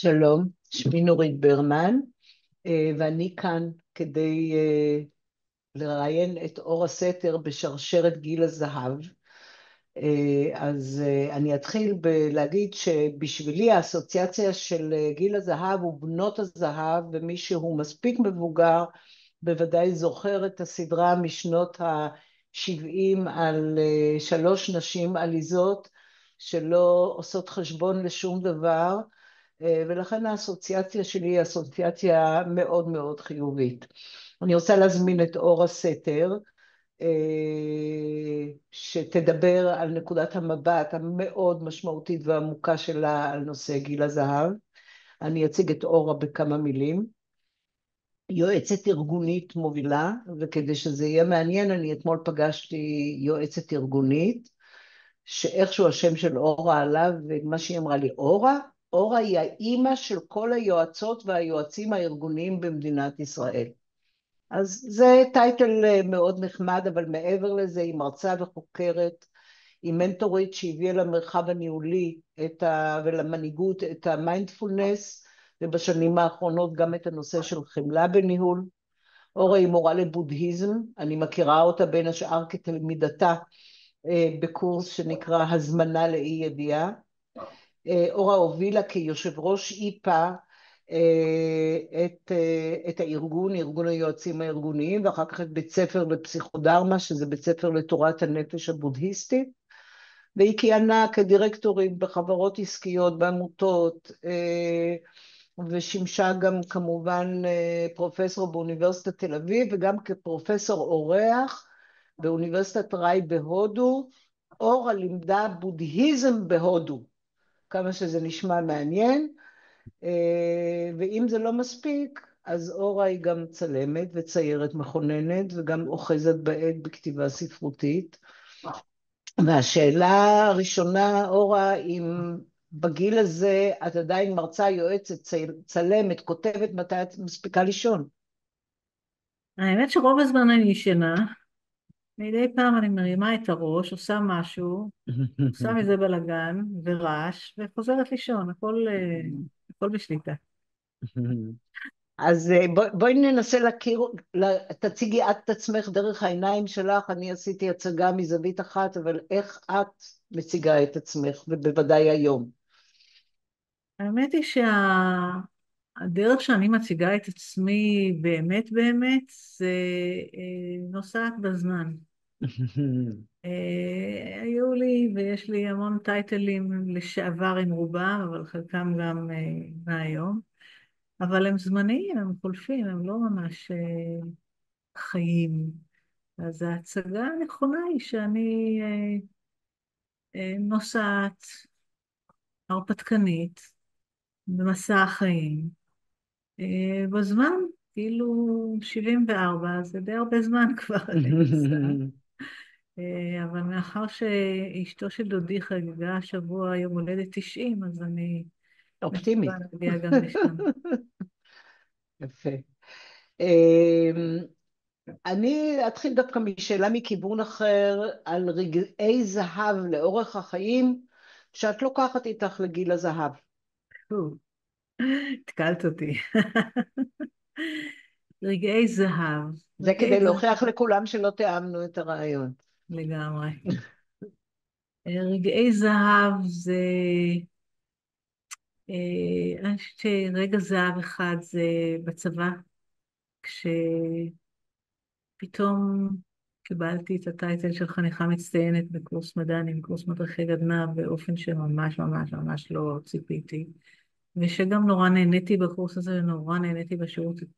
שלום, שמי נורית ברמן, ואני כאן כדי לראיין את אורה סתר בשרשרת גיל הזהב. אני אתחיל בלהגיד שבשבילי האסוציאציה של גיל הזהב הוא בנות הזהב, ומי שהוא מספיק מבוגר בוודאי זוכר את הסדרה משנות ה-70 על שלוש נשים עליזות שלא עושות חשבון לשום דבר, ולכן האסוציאציה שלי היא אסוציאציה מאוד מאוד חיובית. אני רוצה להזמין את אורה סתר, שתדבר על נקודת המבט המאוד משמעותית ועמוקה שלה על נושא גיל הזהב. אני אציג את אורה בכמה מילים. יועצת ארגונית מובילה, וכדי שזה יהיה מעניין, אני אתמול פגשתי יועצת ארגונית, שאיכשהו השם של אורה עליו, ומה שהיא אמרה לי, אורה היא האימא של כל היועצות והיועצים הארגוניים במדינת ישראל. אז זה טייטל מאוד נחמד, אבל מעבר לזה היא מרצה וחוקרת, היא מנטורית שהביאה למרחב הניהולי ולמנהיגות את המיינדפולנס, ובשנים האחרונות גם את הנושא של חמלה בניהול. אורה היא מורה לבודהיזם, אני מכירה אותה בין השאר כתלמידתה בקורס שנקרא הזמנה לאי ידיעה. אורה הובילה כיושב ראש איפה את הארגון, ארגון היועצים הארגוניים, ואחר כך את בית ספר לפסיכודרמה, שזה בית ספר לתורת הנפש הבודהיסטית, והיא כיהנה כדירקטורית בחברות עסקיות, בעמותות, ושימשה גם כמובן פרופסור באוניברסיטת תל אביב, וגם כפרופסור אורח באוניברסיטת ראי בהודו. אורה לימדה בודהיזם בהודו, כמה שזה נשמע מעניין, ואם זה לא מספיק, אז אורה היא גם צלמת וציירת מכוננת, וגם אוחזת בעט בכתיבה ספרותית. והשאלה הראשונה, אורה, אם בגיל הזה את עדיין מרצה, יועצת, צלמת, כותבת, מתי את מספיקה לישון? האמת שרוב הזמן אני ישנה, מדי פעם אני מרימה את הראש, עושה משהו, עושה מזה בלגן ורעש, וחוזרת לישון, הכל בשליטה. אז בואי ננסה להכיר, תציגי את עצמך דרך העיניים שלך, אני עשיתי הצגה מזווית אחת, אבל איך את מציגה את עצמך, ובוודאי היום? האמת היא שהדרך שאני מציגה את עצמי באמת באמת, זה נוסעת בזמן. היו לי ויש לי המון טייטלים לשעבר עם רובם, אבל חלקם גם מהיום. אבל הם זמניים, הם חולפים, הם לא ממש חיים. אז ההצגה הנכונה היא שאני נוסעת הרפתקנית במסע החיים. בזמן, כאילו 74, זה די הרבה זמן כבר אני נוסעת. אבל מאחר שאשתו של דודי חגגה השבוע יום הולדת 90, אז אני מקווה אופטימית. להגיע גם לשם. יפה. אני אתחיל דווקא משאלה מכיוון אחר, על רגעי זהב לאורך החיים, שאת לוקחת איתך לגיל הזהב. טוב, התקלת אותי. רגעי זהב, זה רגעי כדי זהב להוכיח לכולם שלא תיאמנו את הרעיון. לגמרי. רגעי זהב זה, אני חושבת שרגע זהב אחד זה בצבא, כשפתאום קיבלתי את הטייטל של חניכה מצטיינת בקורס מדענים, קורס מדריכי גדנ"ע, באופן שממש ממש ממש לא ציפיתי, ושגם נורא נהניתי בקורס הזה, ונורא נהניתי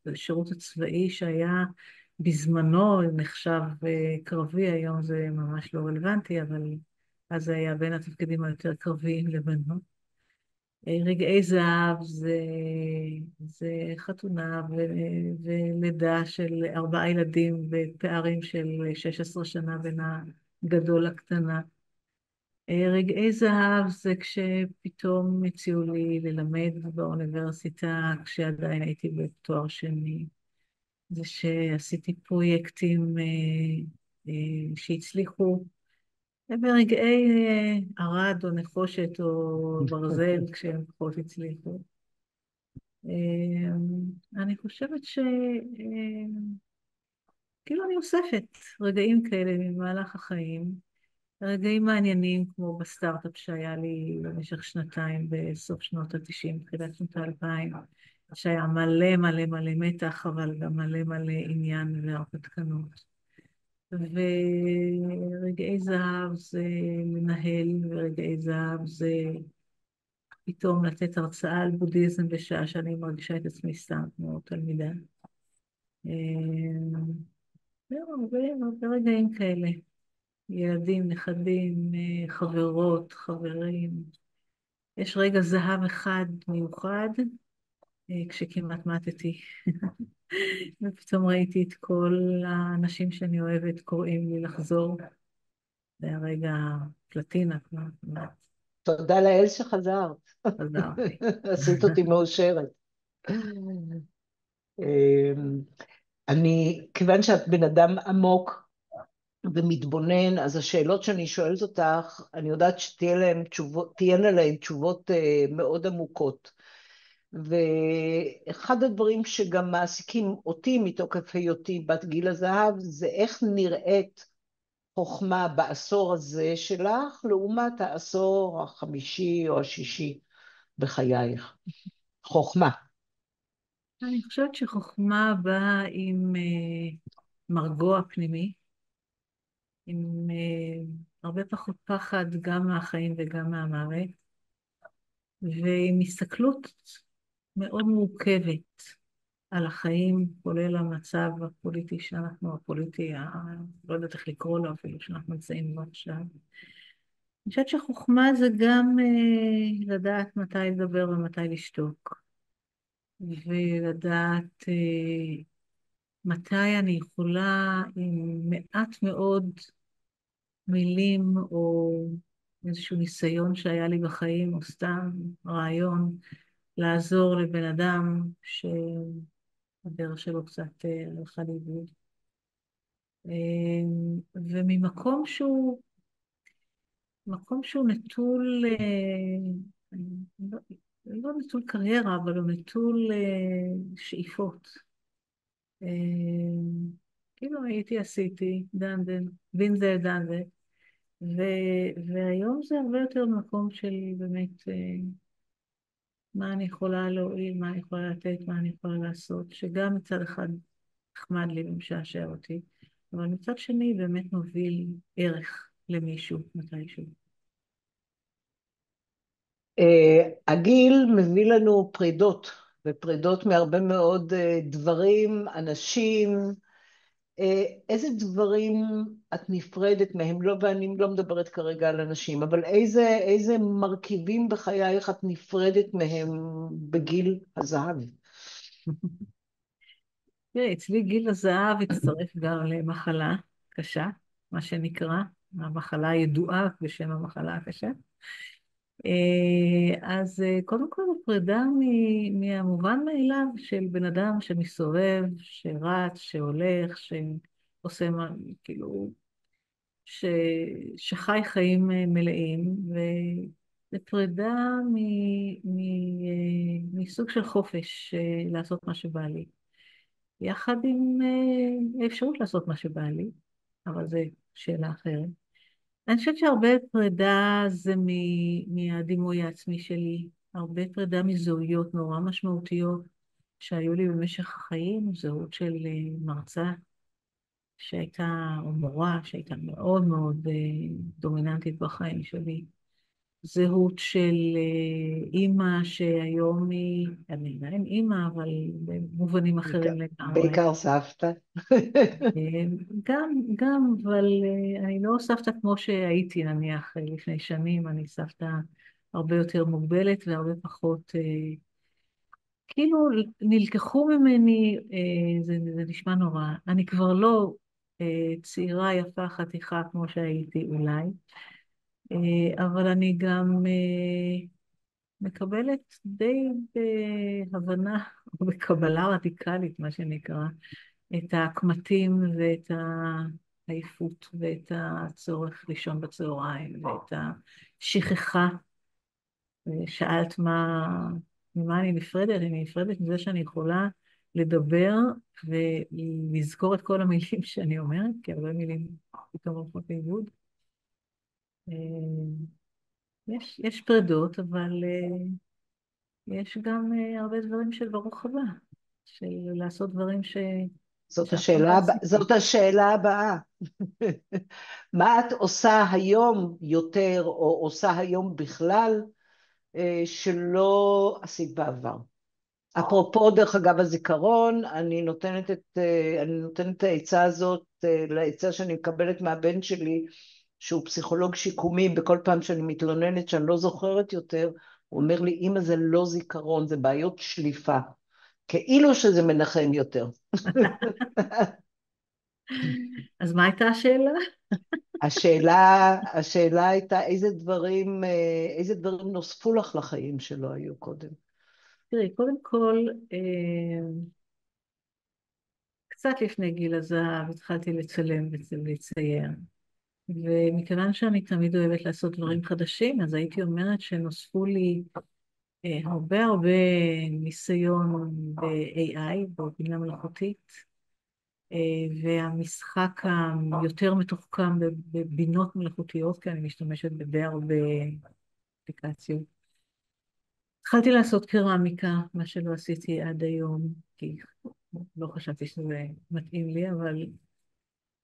בשירות הצבאי שהיה בזמנו נחשב קרבי, היום זה ממש לא רלוונטי, אבל אז זה היה בין התפקידים היותר קרביים לבנות. רגעי זהב זה חתונה ולידה של 4 ילדים בפערים של 16 שנה בין הגדול לקטנה. רגעי זהב זה כשפתאום הציעו לי ללמד באוניברסיטה כשעדיין הייתי בתואר שני. זה שעשיתי פרויקטים שהצליחו ברגעי ערד או נחושת או ברזל כשהם פחות הצליחו. אני חושבת כאילו אני אוספת רגעים כאלה במהלך החיים, רגעים מעניינים כמו בסטארט-אפ שהיה לי במשך שנתיים בסוף שנות ה-90, תחילת שנות ה-2000, שהיה מלא מלא מלא מתח, אבל גם מלא מלא עניין והרפתקנות. ורגעי זהב זה לנהל, ורגעי זהב זה פתאום לתת הרצאה על בודהיזם בשעה שאני מרגישה את עצמי סתם כמו תלמידה. זהו, הרבה רגעים כאלה. ילדים, נכדים, חברות, חברים. יש רגע זהב אחד מיוחד, כשכמעט מתתי. ופתאום ראיתי את כל האנשים שאני אוהבת קוראים לי לחזור. זה היה רגע פלטינה כבר, כמעט תודה לאל שחזרת. חזרתי. עשית אותי מאושרת. אמ, כיוון שאת בן אדם עמוק ומתבונן, אז השאלות שאני שואלת אותך, אני יודעת תהיינה להן תשובות מאוד עמוקות. ואחד הדברים שגם מעסיקים אותי מתוקף היותי בת גיל הזהב, זה איך נראית חוכמה בעשור הזה שלך, לעומת העשור החמישי או השישי בחייך. חוכמה. אני חושבת שחוכמה באה עם מרגוע פנימי, עם הרבה פחות פחד גם מהחיים וגם מהמוות, ועם הסתכלות מאוד מורכבת על החיים, כולל המצב הפוליטי שאנחנו, לא יודעת איך לקרוא לו אפילו, שאנחנו נמצאים בו עכשיו. אני חושבת שחוכמה זה גם לדעת מתי לדבר ומתי לשתוק, ולדעת מתי אני יכולה עם מעט מאוד מילים או איזשהו ניסיון שהיה לי בחיים, או סתם רעיון, לעזור לבן אדם שהדרך שלו קצת הלכה לאיבוד. וממקום שהוא, מקום שהוא נטול, לא, לא נטול קריירה, אבל הוא נטול שאיפות. כאילו הייתי, עשיתי, דן, בין זה, דן זה. והיום זה הרבה יותר מקום של באמת מה אני יכולה להועיל, מה אני יכולה לתת, מה אני יכולה לעשות, שגם מצד אחד נחמד לי ומשעשע אותי, אבל מצד שני באמת מוביל ערך למישהו מתישהו. הגיל מביא לנו פרידות, ופרידות מהרבה מאוד דברים, אנשים. איזה דברים את נפרדת מהם? לא, ואני לא מדברת כרגע על אנשים, אבל איזה מרכיבים בחייך את נפרדת מהם בגיל הזהב? תראה, אצלי גיל הזהב הצטרף גם למחלה קשה, מה שנקרא, המחלה הידועה בשם המחלה הקשה. קודם כל הפרידה מהמובן מאליו של בן אדם שמסתובב, שרץ, שהולך, שעושה מה, כאילו, שחי חיים מלאים, ופרידה מסוג של חופש לעשות מה שבא לי. יחד עם האפשרות לעשות מה שבא לי, אבל זו שאלה אחרת. אני חושבת שהרבה פרידה זה מהדימוי העצמי שלי, הרבה פרידה מזהויות נורא משמעותיות שהיו לי במשך החיים, זהות של מרצה שהייתה, או מורה שהייתה מאוד מאוד דומיננטית בחיים שלי, זהות של אימא שהיום היא, אני עדיין אימא, אבל במובנים אחרים לגמרי. בעיקר סבתא. אבל אני לא סבתא כמו שהייתי נניח לפני שנים, אני סבתא הרבה יותר מוגבלת והרבה פחות, כאילו נלקחו ממני, זה נשמע נורא, אני כבר לא צעירה יפה חתיכה כמו שהייתי אולי, אבל אני גם מקבלת די בהבנה או בקבלה רדיקלית מה שנקרא, את הקמטים ואת העייפות ואת הצורך לישון בצהריים ואת השכחה. שאלת ממה אני נפרדת? אני נפרדת מזה שאני יכולה לדבר ולזכור את כל המילים שאני אומרת, כי הרבה מילים פתאום הולכות לאיבוד. אה, יש פרדות, אבל יש גם הרבה דברים של ברוך הבא, של לעשות דברים שאף פעם לא עשיתי. זאת השאלה הבאה. מה את עושה היום יותר, או עושה היום בכלל, שלא עשית בעבר? אפרופו, דרך אגב, הזיכרון, אני נותנת את העצה הזאת, לעצה שאני מקבלת מהבן שלי, שהוא פסיכולוג שיקומי. בכל פעם שאני מתלוננת שאני לא זוכרת יותר, הוא אומר לי, אמא, זה לא זיכרון, זה בעיות שליפה. כאילו שזה מנחם יותר. אז מה הייתה השאלה? השאלה הייתה איזה דברים נוספו לך לחיים שלא היו קודם. תראי, קודם כל, קצת לפני גיל הזהב התחלתי לצלם ולצייר. ומכיוון שאני תמיד אוהבת לעשות דברים חדשים, אז הייתי אומרת שנוספו לי הרבה ניסיון ב-AI, בבינה מלאכותית, והמשחק היותר מתוחכם בבינות מלאכותיות, כי אני משתמשת בדי הרבה אפליקציות. התחלתי לעשות קרמיקה, מה שלא עשיתי עד היום, כי לא חשבתי שזה מתאים לי, אבל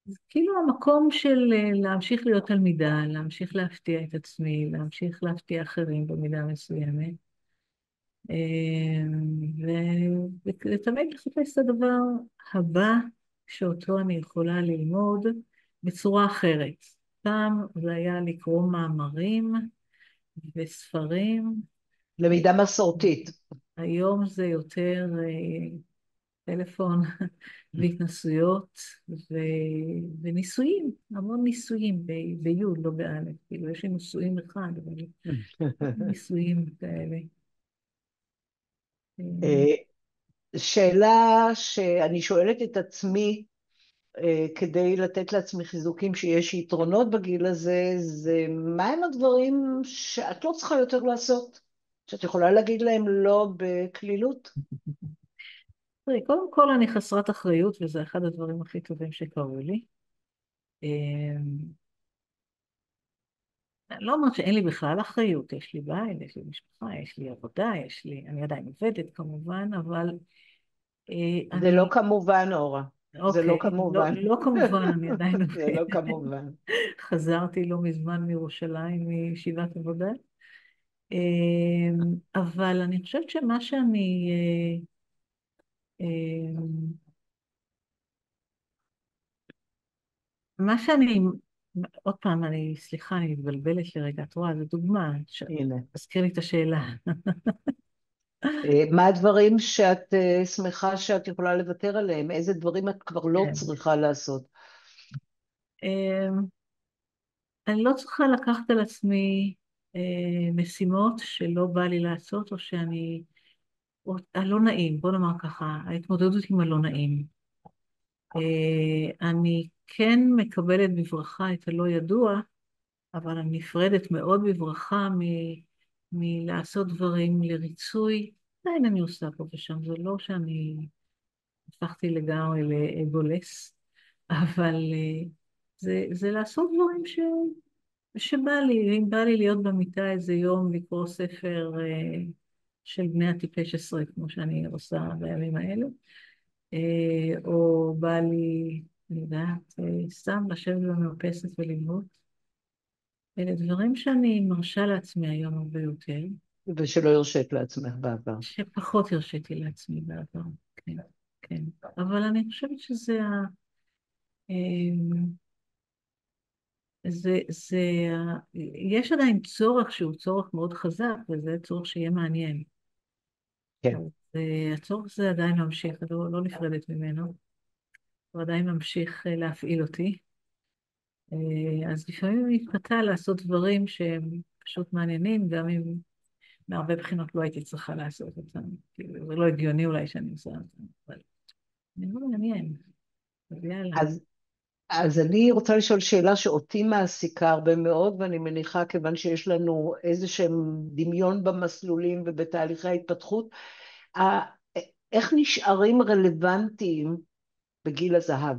זה כאילו המקום של להמשיך להיות תלמידה, להמשיך להפתיע את עצמי, להמשיך להפתיע אחרים במידה מסוימת, ותמיד לחפש את הדבר הבא שאותו אני יכולה ללמוד בצורה אחרת. פעם זה היה לקרוא מאמרים וספרים, למידה מסורתית. היום זה יותר טלפון והתנסויות וניסויים, המון ניסויים ביוד, לא באלף. כאילו יש לי ניסויים אחד, אבל ניסויים כאלה. אה, שאלה שאני שואלת את עצמי, כדי לתת לעצמי חיזוקים שיש יתרונות בגיל הזה, זה מהם הדברים שאת לא צריכה יותר לעשות? שאת יכולה להגיד להם לא בקלילות? תראי, קודם כל אני חסרת אחריות, וזה אחד הדברים הכי טובים שקרו לי. אני לא אומרת שאין לי בכלל אחריות, יש לי בית, יש לי משפחה, יש לי עבודה, אני עדיין עובדת כמובן, אבל זה לא אני, כמובן, אורה. זה לא אוקיי, לא, כמובן. לא כמובן, אני עדיין זה לא עובדת. כמובן. חזרתי לא מזמן מירושלים מישיבת עבודה. אבל אני חושבת שמה שאני, מה שאני, עוד פעם, סליחה, אני מתבלבלת לרגע, את רואה, זו דוגמה, הנה. תזכיר לי את השאלה. מה הדברים שאת שמחה שאת יכולה לוותר עליהם? איזה דברים את כבר לא כן. צריכה לעשות? אני לא צריכה לקחת על עצמי משימות שלא בא לי לעשות, או הלא נעים, בוא נאמר ככה, ההתמודדות עם הלא נעים. אני כן מקבלת בברכה את הלא ידוע, אבל אני נפרדת מאוד בברכה מלעשות דברים לריצוי. עדיין אני עושה פה ושם, זה לא שאני הפכתי לגמרי לאגולס, אבל זה לעשות דברים שבא לי, אם בא לי להיות במיטה איזה יום לקרוא ספר של בני הטיפש עשרה, כמו שאני עושה בימים האלה, או בא לי, אני יודעת, סתם לשבת במרפסת וללמוד. אלה דברים שאני מרשה לעצמי היום הרבה יותר, ושלא הרשית לעצמך בעבר. שפחות הרשיתי לעצמי בעבר. כן, כן. אבל אני חושבת שזה אה, זה, יש עדיין צורך שהוא צורך מאוד חזק, וזה צורך שיהיה מעניין. כן. אז הצורך הזה עדיין ממשיך, אני לא נפרדת ממנו, הוא עדיין ממשיך להפעיל אותי. אז לפעמים אני מתפתה לעשות דברים שהם פשוט מעניינים, גם אם מהרבה בחינות לא הייתי צריכה לעשות אותם. כאילו, זה לא הגיוני אולי שאני עושה אותם, אבל זה מאוד מעניין. אז יאללה. אז אז אני רוצה לשאול שאלה שאותי מעסיקה הרבה מאוד, ואני מניחה כיוון שיש לנו איזה שהם דמיון במסלולים ובתהליכי ההתפתחות, ה- איך נשארים רלוונטיים בגיל הזהב?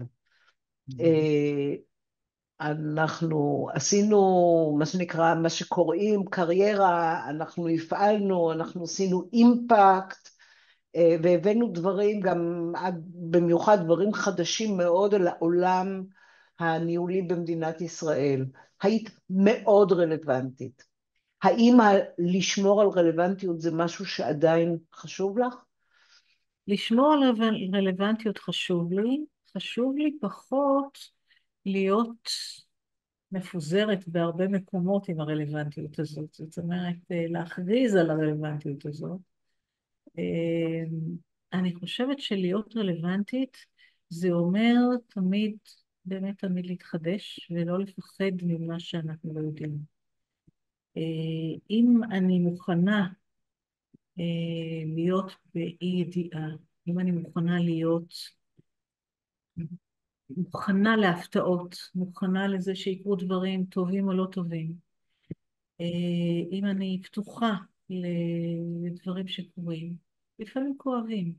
אה, אנחנו עשינו מה שנקרא, מה שקוראים קריירה, אנחנו הפעלנו, אנחנו עשינו אימפקט, והבאנו דברים גם, במיוחד דברים חדשים מאוד על העולם הניהולי במדינת ישראל. היית מאוד רלוונטית. האם לשמור על רלוונטיות זה משהו שעדיין חשוב לך? לשמור על רלוונטיות חשוב לי פחות להיות מפוזרת בהרבה מקומות עם הרלוונטיות הזאת. זאת אומרת, להכריז על הרלוונטיות הזאת. אני חושבת שלהיות רלוונטית זה אומר תמיד, באמת תמיד להתחדש ולא לפחד ממה שאנחנו לא יודעים. אם אני מוכנה להיות באי ידיעה, אם אני מוכנה להיות מוכנה להפתעות, מוכנה לזה שיקרו דברים טובים או לא טובים, אם אני פתוחה לדברים שקורים, לפעמים כואבים,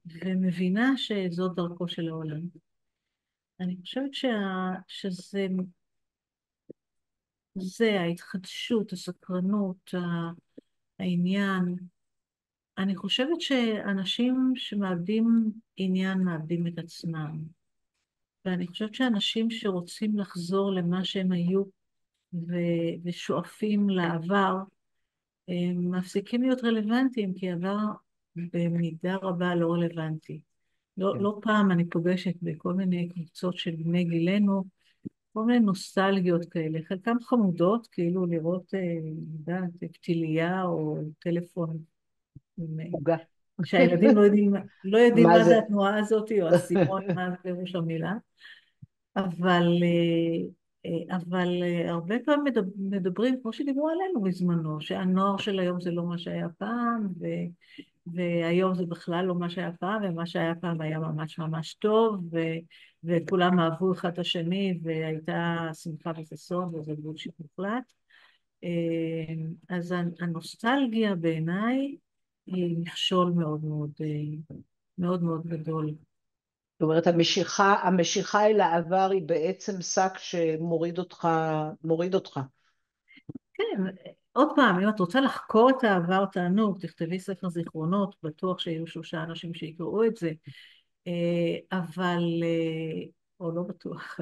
ומבינה שזאת דרכו של העולם. אני חושבת שזה ההתחדשות, הסקרנות, העניין. אני חושבת שאנשים שמאבדים עניין מאבדים את עצמם. ואני חושבת שאנשים שרוצים לחזור למה שהם היו ושואפים לעבר, הם מפסיקים להיות רלוונטיים, כי עבר במידה רבה לא רלוונטי. כן. לא פעם אני פוגשת בכל מיני קבוצות של בני גילנו, כל מיני נוסטלגיות כאלה, חלקם חמודות, כאילו לראות, יודעת, פתיליה או טלפון, עוגה. שהילדים לא יודעים מה מה זה? זה התנועה הזאת, או הסימון, מה זה פירוש המילה. אבל הרבה פעמים מדברים, כמו שדיברו עלינו בזמנו, שהנוער של היום זה לא מה שהיה פעם, והיום זה בכלל לא מה שהיה פעם, ומה שהיה פעם היה ממש ממש טוב, וכולם אהבו אחד את השני, והייתה שמחה וששון, וזה בולשיט מוחלט. אז הנוסטלגיה בעיניי היא מכשול מאוד מאוד, מאוד מאוד גדול. זאת אומרת, המשיכה אל העבר היא בעצם שק שמוריד אותך, מוריד אותך. כן, עוד פעם, אם את רוצה לחקור את העבר, תענוג, תכתבי ספר זיכרונות, בטוח שיהיו 3 אנשים שיקראו את זה, אבל, או לא בטוח,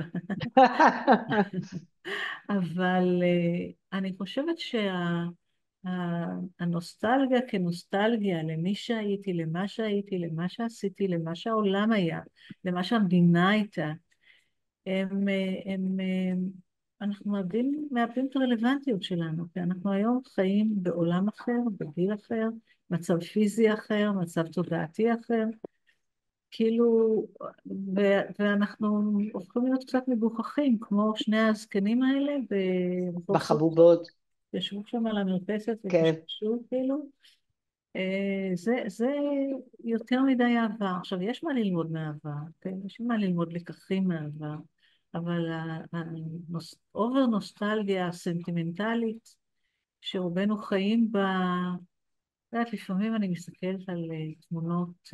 אבל אני חושבת שהנוסטלגיה כנוסטלגיה למי שהייתי, למה שהייתי, למה שעשיתי, למה שהעולם היה, למה שהמדינה הייתה, אנחנו מאבדים את הרלוונטיות שלנו, כי אנחנו היום חיים בעולם אחר, בגיל אחר, מצב פיזי אחר, מצב תודעתי אחר, כאילו, ואנחנו הופכים להיות קצת מגוחכים, כמו שני הזקנים האלה ברחוב סורסוק, בחבובות, ישבו שם על המרפסת כן. וקשקשו, כאילו. זה יותר מדי העבר. עכשיו, יש מה ללמוד מהעבר, כן? יש מה ללמוד לקחים מהעבר, אבל האובר נוסטלגיה הסנטימנטלית שרובנו חיים בה, את יודעת, לפעמים אני מסתכלת על תמונות,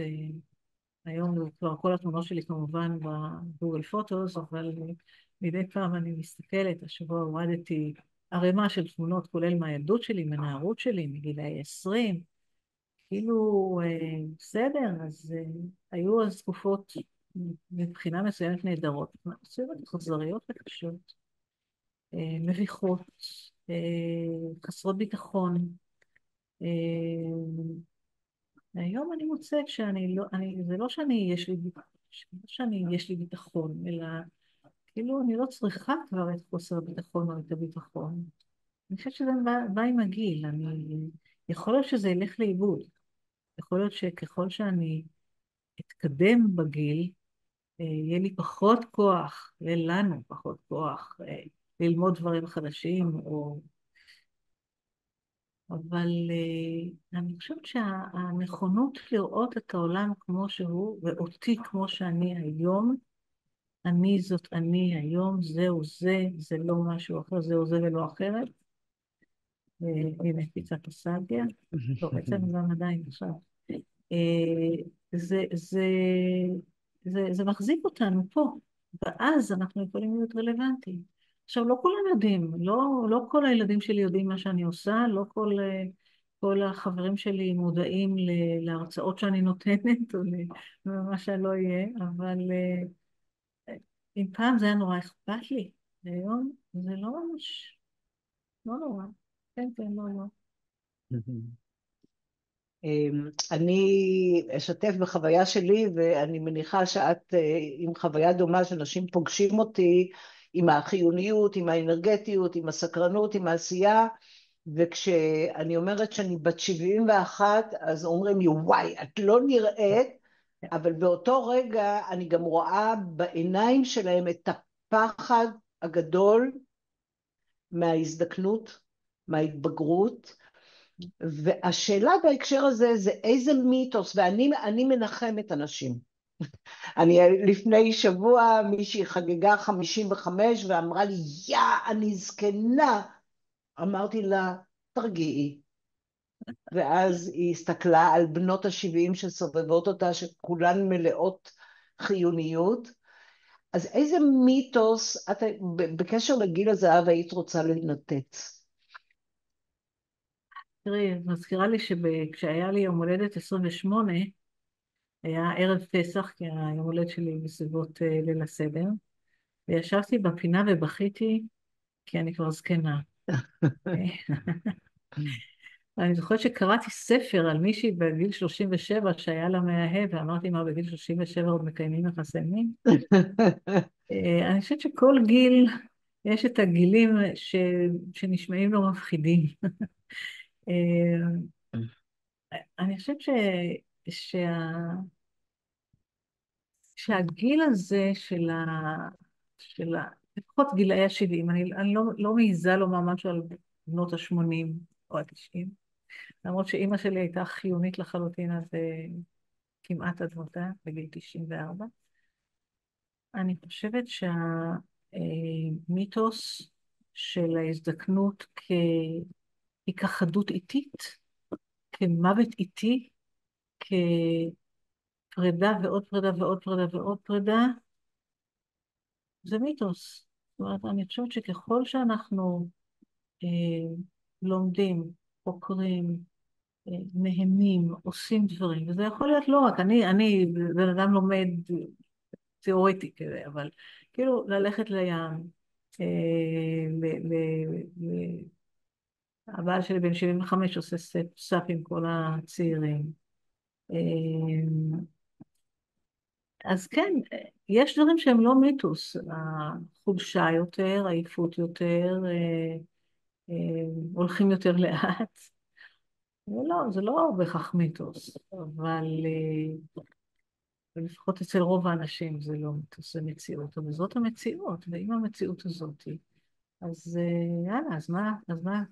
היום כבר כל התמונות שלי כמובן בגוגל פוטוס, אבל מדי פעם אני מסתכלת, השבוע הורדתי ערימה של תמונות, כולל מהילדות שלי, מהנערות שלי, מגילאי 20, כאילו, בסדר, אז היו אז תקופות מבחינה מסוימת נהדרות, מסוימת אכזריות וקשות, מביכות, חסרות ביטחון. אה, היום אני מוצאת שאני לא, זה לא יש לי ביטחון, אלא כאילו אני לא צריכה כבר את חוסר הביטחון או את הביטחון. אני חושבת שזה בא עם הגיל, יכול להיות שזה ילך לאיבוד. יכול להיות שככל שאני אתקדם בגיל, יהיה לי פחות כוח, יהיה לנו פחות כוח ללמוד דברים חדשים, אבל אני חושבת שהנכונות לראות את העולם כמו שהוא, ואותי כמו שאני היום, אני זאת אני היום, זהו זה, זה לא משהו אחר, זהו זה ולא אחרת. הנה, קפיצת נוסטלגיה. לא, בעצם גם עדיין עכשיו. אה, זה, זה, זה מחזיק אותנו פה, ואז אנחנו יכולים להיות רלוונטיים. עכשיו, לא כולם יודעים, לא כל הילדים שלי יודעים מה שאני עושה, לא כל החברים שלי מודעים להרצאות שאני נותנת, או למה שלא יהיה, אבל אם פעם זה היה נורא אכפת לי, והיום זה לא ממש, לא נורא. כן, כן, לא, לא. אני אשתף בחוויה שלי, ואני מניחה שאת עם חוויה דומה, שאנשים פוגשים אותי עם החיוניות, עם האנרגטיות, עם הסקרנות, עם העשייה, וכשאני אומרת שאני בת 71, אז אומרים לי, וואי, את לא נראית, אבל באותו רגע אני גם רואה בעיניים שלהם את הפחד הגדול מההזדקנות, מההתבגרות, והשאלה בהקשר הזה זה איזה מיתוס, ואני מנחמת אנשים. אני לפני שבוע מישהי חגגה 55 ואמרה לי, יא, אני זקנה. אמרתי לה, תרגיעי. ואז היא הסתכלה על בנות ה-70 שסובבות אותה, שכולן מלאות חיוניות. אז איזה מיתוס, בקשר לגיל הזהב היית רוצה לנתץ? תראי, מזכירה לי שכשהיה לי יום הולדת 28, היה ערב פסח, כי היום הולדת שלי בסביבות ליל הסדר, וישבתי בפינה ובכיתי, כי אני כבר זקנה. אני זוכרת שקראתי ספר על מישהי בגיל 37 שהיה לה מאהב, ואמרתי מה, בגיל 37 עוד מקיימים יחסי מין? אני חושבת שכל גיל, יש את הגילים שנשמעים לא מפחידים. אני חושבת שה... שהגיל הזה לפחות גילאי ה-70, אני לא מעיזה לומר משהו על בנות ה-80 או ה-90, למרות שאימא שלי הייתה חיונית לחלוטין, אז כמעט עד מותה, בגיל 94. אני חושבת שהמיתוס של ההזדקנות כהיכחדות איטית, כמוות איטי, כפרידה ועוד פרידה ועוד פרידה ועוד פרידה, זה מיתוס. זאת אומרת, אני חושבת שככל שאנחנו אה, לומדים, חוקרים, נהנים, עושים דברים, וזה יכול להיות לא רק, אני בן אדם לומד תיאורטי כזה, אבל כאילו ללכת לים, אה, ל- ל- ל- הבעל שלי בן 75 עושה סאפ עם כל הצעירים. אה, אז כן, יש דברים שהם לא מיתוס, החולשה יותר, עייפות יותר, אה, הולכים יותר לאט. זה לא בהכרח מיתוס, אבל לפחות אצל רוב האנשים זה לא מיתוס, זה מציאות, אבל זאת המציאות, ועם המציאות הזאת, אז יאללה,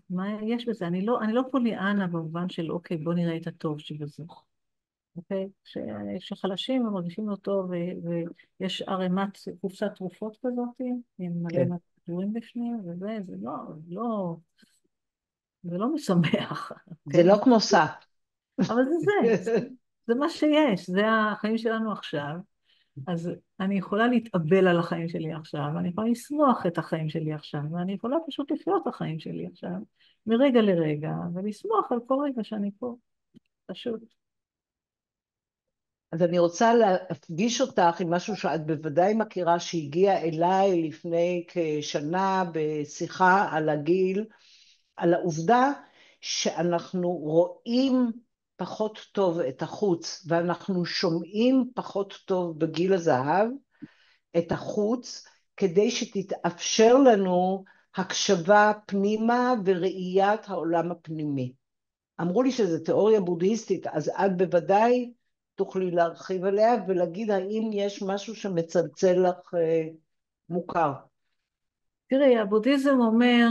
מה יש בזה? אני לא פוליאנה במובן של אוקיי, בוא נראה את הטוב שבזה. אוקיי? שחלשים ומרגישים לא טוב, ויש ערימת קופסת תרופות כזאת, עם מלא כן. כדורים בפנים, זה לא משמח, זה אוקיי? לא כמו סאפ. אבל זה מה שיש, זה החיים שלנו עכשיו, אז אני יכולה להתאבל על החיים שלי עכשיו, ואני יכולה לשמוח את החיים שלי עכשיו, ואני יכולה פשוט לחיות את החיים שלי עכשיו, מרגע לרגע, ולשמוח על כל רגע שאני פה, פשוט. אז אני רוצה להפגיש אותך עם משהו שאת בוודאי מכירה, שהגיע אליי לפני כשנה בשיחה על הגיל, על העובדה שאנחנו רואים פחות טוב את החוץ, ואנחנו שומעים פחות טוב בגיל הזהב את החוץ, כדי שתתאפשר לנו הקשבה פנימה וראיית העולם הפנימי. אמרו לי שזו תיאוריה בודהיסטית, אז את בוודאי תוכלי להרחיב עליה ולהגיד האם יש משהו שמצלצל לך מוכר. תראי, הבודהיזם אומר,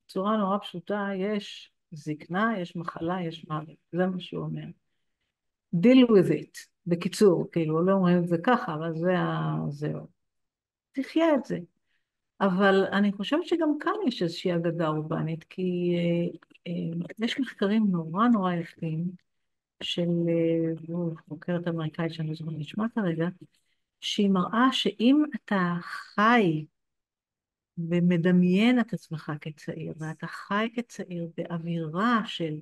בצורה נורא פשוטה, יש זקנה, יש מחלה, יש מוות. זה מה שהוא אומר. deal with it. בקיצור, כאילו, לא אומרים את זה ככה, אבל זהו. תחיה את זה. אבל אני חושבת שגם כאן יש איזושהי אגדה אורבנית, כי יש מחקרים נורא נורא יפים של חוקרת אמריקאית שאני לא זוכרת לשמה כרגע, שהיא מראה שאם אתה חי ומדמיין את עצמך כצעיר, ואתה חי כצעיר באווירה של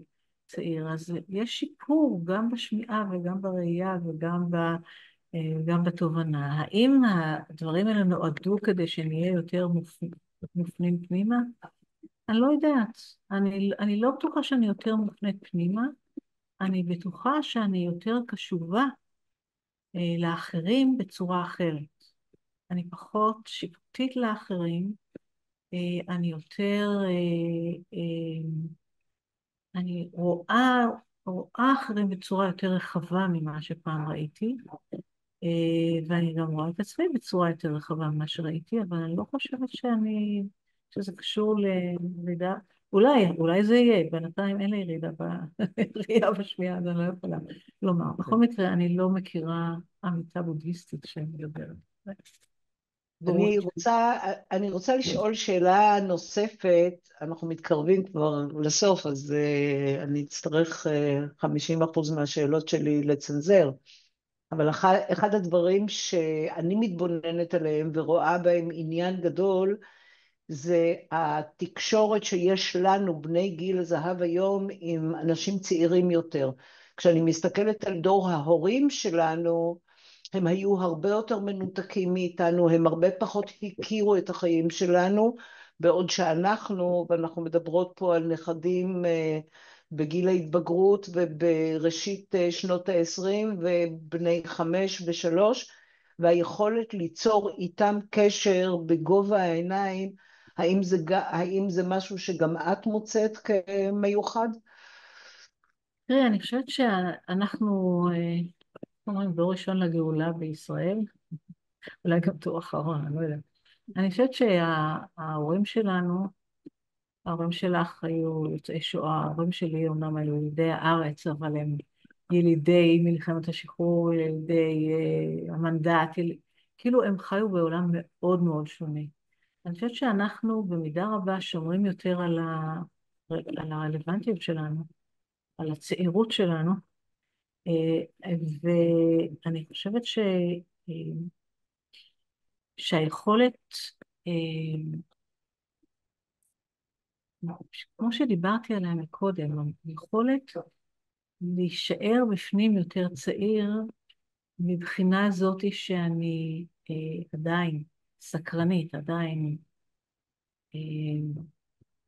צעיר, אז יש שיפור גם בשמיעה וגם בראייה וגם גם בתובנה. האם הדברים האלה נועדו כדי שנהיה יותר מופנים פנימה? אני לא יודעת. אני לא בטוחה שאני יותר מופנית פנימה, אני בטוחה שאני יותר קשובה לאחרים בצורה אחרת. אני פחות שיפוטית לאחרים, אני יותר, אני רואה אחרים בצורה יותר רחבה ממה שפעם ראיתי, ואני גם רואה את עצמי בצורה יותר רחבה ממה שראיתי, אבל אני לא חושבת שזה קשור לירידה. אולי זה יהיה, בינתיים אין לי ירידה בראייה בשמיעה, אז אני לא יכולה לומר. בכל מקרה, אני לא מכירה אמיתה בודהיסטית שמדברת. אני רוצה לשאול שאלה נוספת, אנחנו מתקרבים כבר לסוף, אז אני אצטרך 50% מהשאלות שלי לצנזר, אבל אחד הדברים שאני מתבוננת עליהם ורואה בהם עניין גדול, זה התקשורת שיש לנו, בני גיל הזהב היום, עם אנשים צעירים יותר. כשאני מסתכלת על דור ההורים שלנו, הם היו הרבה יותר מנותקים מאיתנו, הם הרבה פחות הכירו את החיים שלנו, בעוד שאנחנו, ואנחנו מדברות פה על נכדים בגיל ההתבגרות ובראשית שנות ה-20 ובני 5 ו3, והיכולת ליצור איתם קשר בגובה העיניים, האם זה משהו שגם את מוצאת כמיוחד? תראי, אני חושבת שאנחנו, אומרים, דור ראשון לגאולה בישראל, אולי גם דור אחרון, אני לא יודעת. אני חושבת שההורים שלנו, ההורים שלך היו יוצאי שואה, ההורים שלי אומנם היו ילידי הארץ, אבל הם ילידי מלחמת השחרור, ילידי המנדט, כאילו הם חיו בעולם מאוד מאוד שונה. אני חושבת שאנחנו במידה רבה שומרים יותר על הרלוונטיות שלנו, על הצעירות שלנו, ואני חושבת אה, שהיכולת, אה, כמו שדיברתי עליה מקודם, היכולת להישאר בפנים יותר צעיר, מבחינה זאתי שאני עדיין סקרנית, עדיין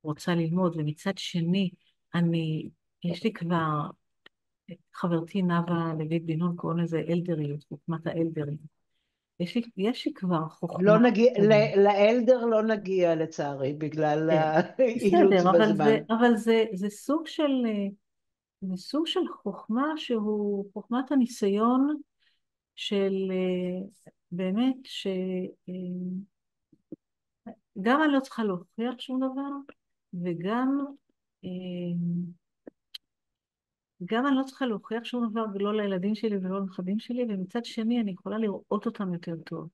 רוצה ללמוד, ומצד שני, יש לי כבר, חברתי נאוה לויט בן נון קוראים לזה אלדריות, חוכמת האלדרים. יש לי כבר לא חוכמה. נגיע, לאלדר לא נגיע לצערי, בגלל כן, האילוץ בסדר, בזמן. אבל זה סוג של חוכמה שהוא חוכמת הניסיון של באמת גם אני לא צריכה להוכיח שום דבר, וגם אה, גם אני לא צריכה להוכיח שום דבר, לא לילדים שלי ולא לנכדים שלי, ומצד שני אני יכולה לראות אותם יותר טוב.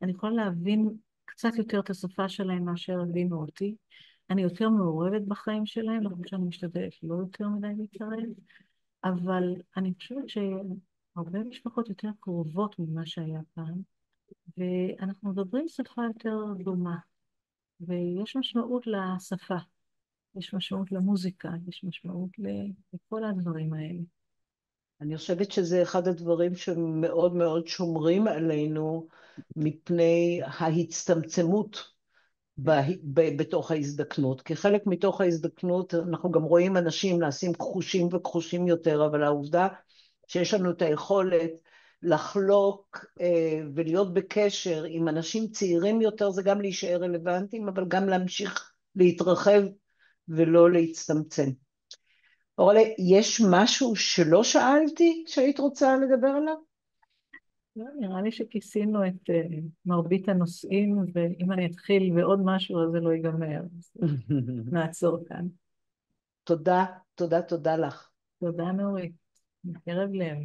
אני יכולה להבין קצת יותר את השפה שלהם מאשר הבינו אותי. אני יותר מעורבת בחיים שלהם, למרות שאני משתדלת לא יותר מדי להתערב, אבל אני חושבת שהרבה משפחות יותר קרובות ממה שהיה פעם, ואנחנו מדברים שפה יותר דומה, ויש משמעות לשפה, יש משמעות למוזיקה, יש משמעות לכל הדברים האלה. אני חושבת שזה אחד הדברים שמאוד מאוד שומרים עלינו מפני ההצטמצמות בתוך ההזדקנות. כחלק מתוך ההזדקנות אנחנו גם רואים אנשים נעשים כחושים וכחושים יותר, אבל העובדה שיש לנו את היכולת לחלוק ולהיות בקשר עם אנשים צעירים יותר, זה גם להישאר רלוונטיים, אבל גם להמשיך להתרחב ולא להצטמצם. אורלי, יש משהו שלא שאלתי שהיית רוצה לדבר עליו? לא, נראה לי שכיסינו את מרבית הנושאים, ואם אני אתחיל בעוד משהו, אז זה לא ייגמר. אז נעצור כאן. תודה, תודה, תודה לך. תודה נורית, מקרב לב.